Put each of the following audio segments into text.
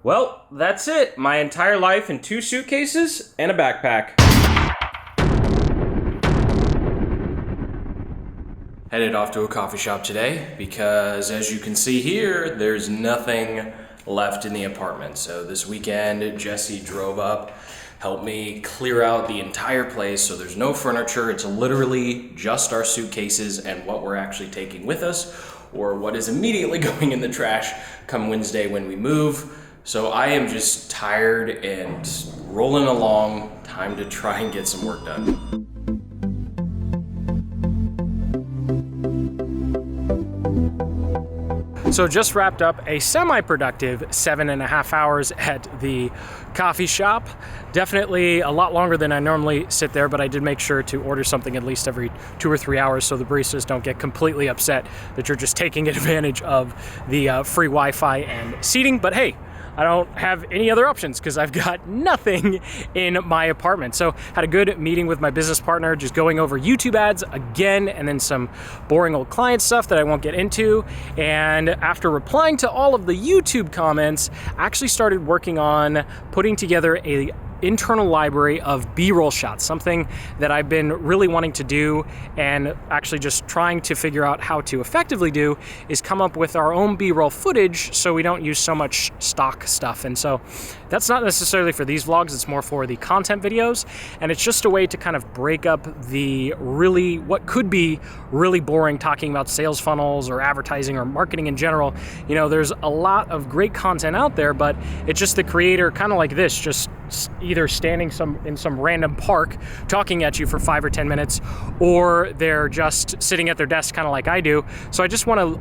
Well, that's it. My entire life in 2 suitcases and a backpack. Headed off to a coffee shop today because, as you can see here, there's nothing left in the apartment. So this weekend, Jesse drove up, helped me clear out the entire place so there's no furniture. It's literally just our suitcases and what we're actually taking with us, or what is immediately going in the trash come Wednesday when we move. So I am just tired and rolling along. Time to try and get some work done. So just wrapped up a semi-productive 7.5 hours at the coffee shop. Definitely a lot longer than I normally sit there, but I did make sure to order something at least every 2 or 3 hours so the baristas don't get completely upset that you're just taking advantage of the free Wi-Fi and seating. But hey, I don't have any other options because I've got nothing in my apartment. So had a good meeting with my business partner, just going over YouTube ads again, and then some boring old client stuff that I won't get into. And after replying to all of the YouTube comments, I actually started working on putting together a internal library of B-roll shots, something that I've been really wanting to do and actually just trying to figure out how to effectively do is come up with our own B-roll footage so we don't use so much stock stuff. And so that's not necessarily for these vlogs, it's more for the content videos. And it's just a way to kind of break up the what could be really boring talking about sales funnels or advertising or marketing in general. You know, there's a lot of great content out there, but it's just the creator kind of like this, just either standing in some random park talking at you for 5 or 10 minutes, or they're just sitting at their desk kind of like I do. So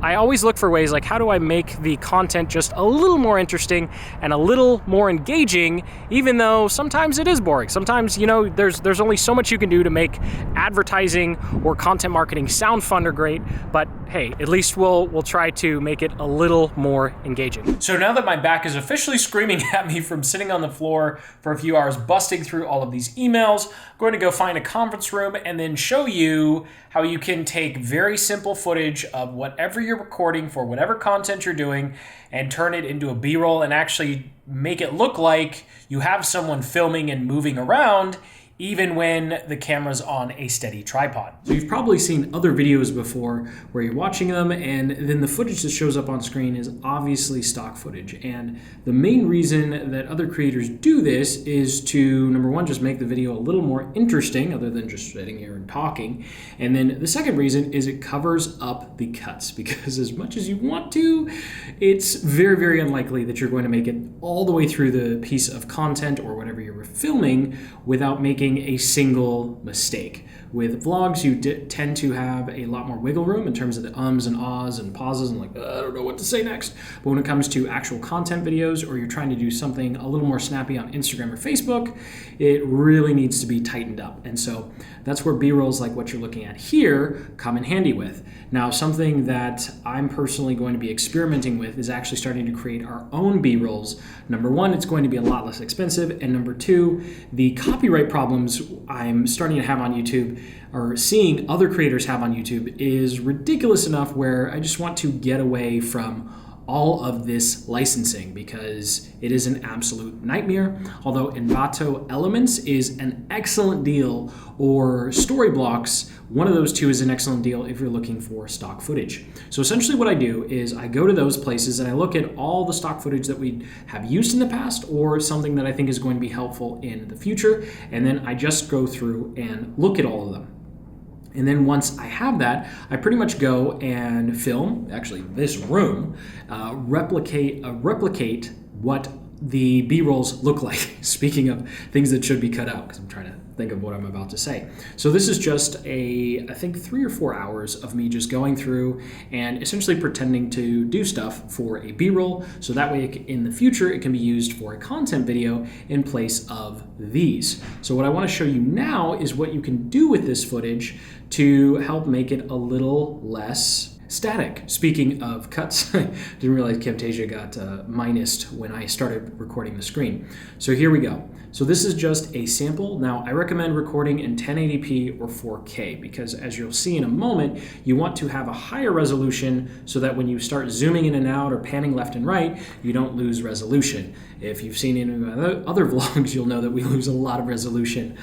I always look for ways like, how do I make the content just a little more interesting and a little more engaging, even though sometimes it is boring. Sometimes, you know, there's only so much you can do to make advertising or content marketing sound fun or great, but hey, at least we'll try to make it a little more engaging. So now that my back is officially screaming at me from sitting on the floor for a few hours busting through all of these emails, I'm going to go find a conference room and then show you how you can take very simple footage of whatever you're recording for whatever content you're doing and turn it into a B-roll and actually make it look like you have someone filming and moving around even when the camera's on a steady tripod. So you've probably seen other videos before where you're watching them and then the footage that shows up on screen is obviously stock footage. And the main reason that other creators do this is to, number one, just make the video a little more interesting other than just sitting here and talking. And then the second reason is it covers up the cuts, because as much as you want to, it's very, very unlikely that you're going to make it all the way through the piece of content or whatever you're filming without making a single mistake. With vlogs, you tend to have a lot more wiggle room in terms of the ums and ahs and pauses and like, I don't know what to say next. But when it comes to actual content videos, or you're trying to do something a little more snappy on Instagram or Facebook, it really needs to be tightened up. And so that's where B-rolls like what you're looking at here come in handy with. Now, something that I'm personally going to be experimenting with is actually starting to create our own B-rolls. Number one, it's going to be a lot less expensive. And number two, the copyright problems I'm starting to have on YouTube or seeing other creators have on YouTube is ridiculous enough where I just want to get away from all of this licensing because it is an absolute nightmare. Although Envato Elements is an excellent deal, or Storyblocks, one of those two is an excellent deal if you're looking for stock footage. So essentially what I do is I go to those places and I look at all the stock footage that we have used in the past or something that I think is going to be helpful in the future, and then I just go through and look at all of them. And then once I have that, I pretty much go and film, actually this room, replicate what the B-rolls look like. Speaking of things that should be cut out, because I'm trying to think of what I'm about to say. So this is just I think 3 or 4 hours of me just going through and essentially pretending to do stuff for a B-roll. So that way in the future, it can be used for a content video in place of these. So what I want to show you now is what you can do with this footage to help make it a little less Static. Speaking of cuts, I didn't realize Camtasia got minused when I started recording the screen. So here we go. So this is just a sample. Now I recommend recording in 1080p or 4K because, as you'll see in a moment, you want to have a higher resolution so that when you start zooming in and out or panning left and right, you don't lose resolution. If you've seen any of my other vlogs, you'll know that we lose a lot of resolution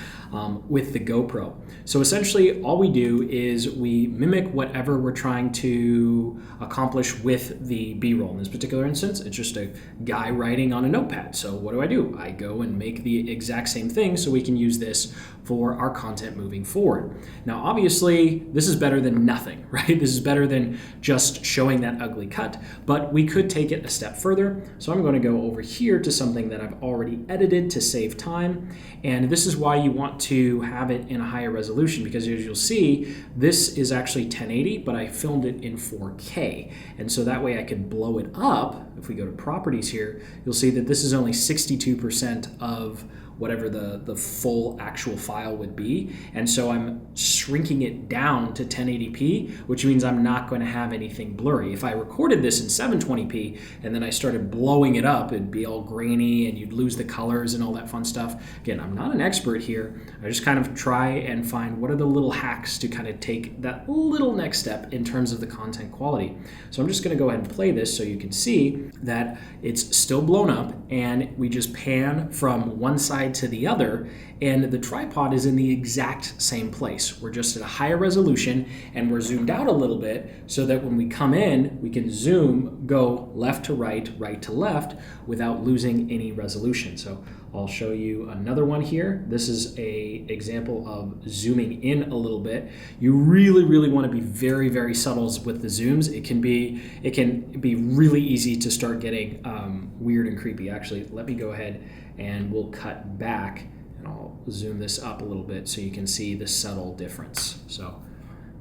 with the GoPro. So essentially all we do is we mimic whatever we're trying to accomplish with the B-roll. In this particular instance, it's just a guy writing on a notepad. So what do? I go and make the exact same thing so we can use this for our content moving forward. Now, obviously, this is better than nothing, right? This is better than just showing that ugly cut, but we could take it a step further. So I'm going to go over here to something that I've already edited to save time. And this is why you want to have it in a higher resolution, because as you'll see, this is actually 1080, but I filmed it in 4K. And so that way I could blow it up. If we go to properties here, you'll see that this is only 62% of whatever the full actual file would be. And so I'm shrinking it down to 1080p, which means I'm not going to have anything blurry. If I recorded this in 720p and then I started blowing it up, it'd be all grainy and you'd lose the colors and all that fun stuff. Again, I'm not an expert here. I just kind of try and find what are the little hacks to kind of take that little next step in terms of the content quality. So I'm just going to go ahead and play this so you can see that it's still blown up, and we just pan from one side to the other, and the tripod is in the exact same place. We're just at a higher resolution and we're zoomed out a little bit so that when we come in, we can zoom, go left to right, right to left without losing any resolution. So I'll show you another one here. This is a example of zooming in a little bit. You really want to be very subtle with the zooms. It can be really easy to start getting weird and creepy. Actually, let me go ahead and we'll cut back and I'll zoom this up a little bit so you can see the subtle difference. So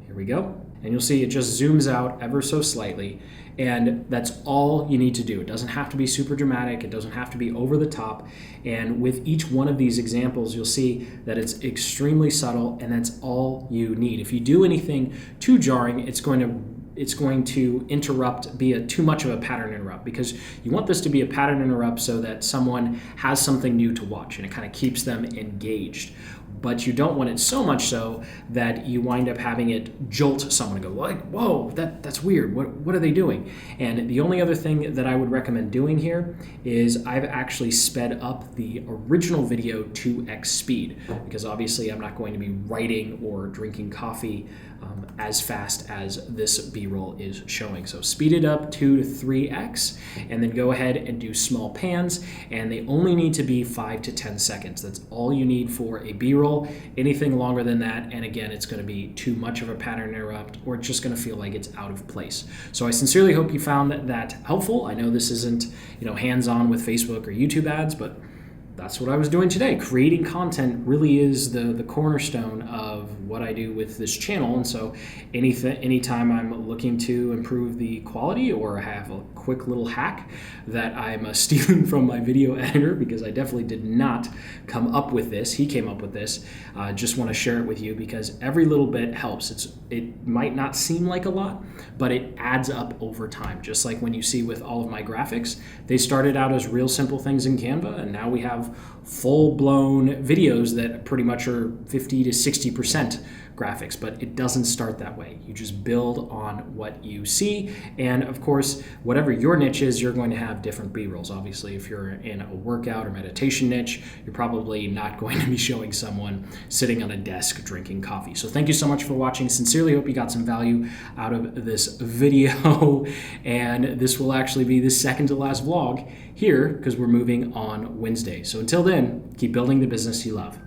here we go. And you'll see it just zooms out ever so slightly. And that's all you need to do. It doesn't have to be super dramatic. It doesn't have to be over the top. And with each one of these examples, you'll see that it's extremely subtle, and that's all you need. If you do anything too jarring, it's going to interrupt, be too much of a pattern interrupt, because you want this to be a pattern interrupt so that someone has something new to watch and it kind of keeps them engaged. But you don't want it so much so that you wind up having it jolt someone and go like, whoa, that's weird. What are they doing? And the only other thing that I would recommend doing here is I've actually sped up the original video 2x speed, because obviously I'm not going to be writing or drinking coffee as fast as this B-roll is showing. So speed it up 2 to 3x, and then go ahead and do small pans, and they only need to be 5 to 10 seconds. That's all you need for a B-roll. Anything longer than that, and again, it's going to be too much of a pattern interrupt, or it's just going to feel like it's out of place. So I sincerely hope you found that helpful. I know this isn't, hands-on with Facebook or YouTube ads, but that's what I was doing today. Creating content really is the cornerstone of what I do with this channel. And so anytime I'm looking to improve the quality or have a quick little hack that I'm stealing from my video editor, because I definitely did not come up with this. He came up with this. Just want to share it with you because every little bit helps. It might not seem like a lot, but it adds up over time. Just like when you see with all of my graphics, they started out as real simple things in Canva, and now we have full-blown videos that pretty much are 50 to 60% graphics, but it doesn't start that way. You just build on what you see, and of course, whatever your niche is, you're going to have different B-rolls. Obviously, if you're in a workout or meditation niche, you're probably not going to be showing someone sitting on a desk drinking coffee. So thank you so much for watching. Sincerely hope you got some value out of this video, and this will actually be the second to last vlog here because we're moving on Wednesday. So until then, keep building the business you love.